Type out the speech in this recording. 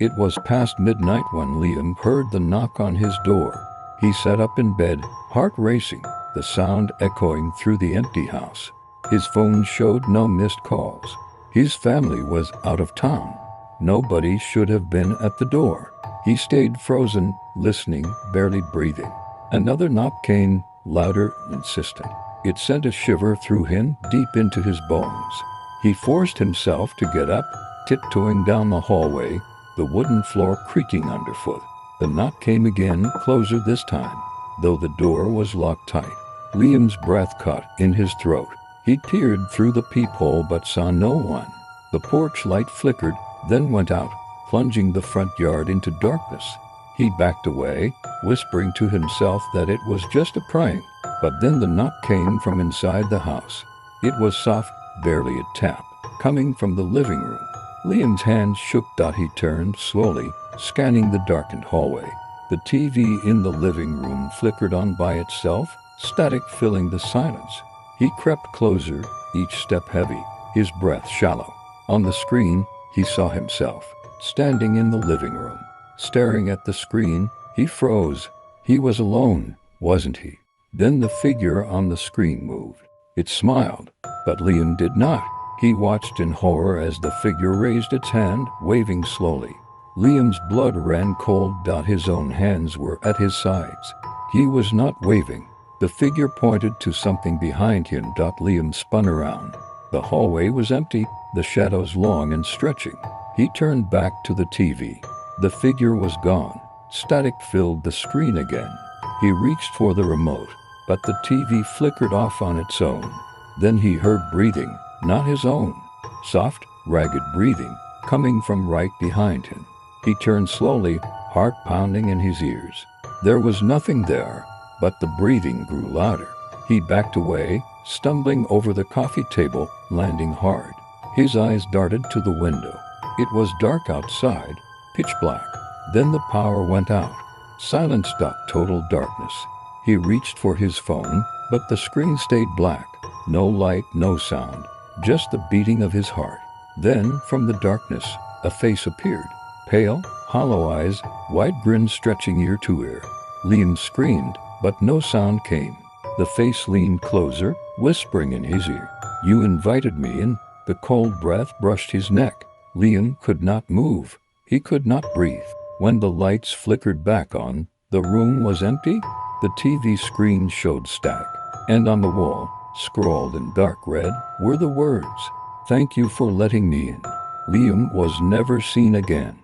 It was past midnight when Liam heard the knock on his door. He sat up in bed, heart racing, the sound echoing through the empty house. His phone showed no missed calls. His family was out of town. Nobody should have been at the door. He stayed frozen, listening, barely breathing. Another knock came, louder, insistent. It sent a shiver through him, deep into his bones. He forced himself to get up, tiptoeing down the hallway, the wooden floor creaking underfoot. The knock came again, closer this time, though the door was locked tight. Liam's breath caught in his throat. He peered through the peephole but saw no one. The porch light flickered, then went out, plunging the front yard into darkness. He backed away, whispering to himself that it was just a prank. But then the knock came from inside the house. It was soft, barely a tap, coming from the living room. Liam's hand shook. He turned slowly, scanning the darkened hallway. The TV in the living room flickered on by itself, static filling the silence. He crept closer, each step heavy, his breath shallow. On the screen, he saw himself, standing in the living room. Staring at the screen, he froze. He was alone, wasn't he? Then the figure on the screen moved. It smiled, but Liam did not. He watched in horror as the figure raised its hand, waving slowly. Liam's blood ran cold. His own hands were at his sides. He was not waving. The figure pointed to something behind him. Liam spun around. The hallway was empty, the shadows long and stretching. He turned back to the TV. The figure was gone. Static filled the screen again. He reached for the remote, but the TV flickered off on its own. Then he heard breathing, not his own. Soft, ragged breathing, coming from right behind him. He turned slowly, heart pounding in his ears. There was nothing there, but the breathing grew louder. He backed away, stumbling over the coffee table, landing hard. His eyes darted to the window. It was dark outside, pitch black. Then the power went out. Silence. Total darkness. He reached for his phone, but the screen stayed black. No light, no sound, just the beating of his heart. Then, from the darkness, a face appeared. Pale, hollow eyes, wide grin stretching ear to ear. Liam screamed, but no sound came. The face leaned closer, whispering in his ear. "You invited me in." The cold breath brushed his neck. Liam could not move. He could not breathe. When the lights flickered back on, the room was empty. The TV screen showed static, and on the wall, scrawled in dark red, were the words, "Thank you for letting me in." Liam was never seen again.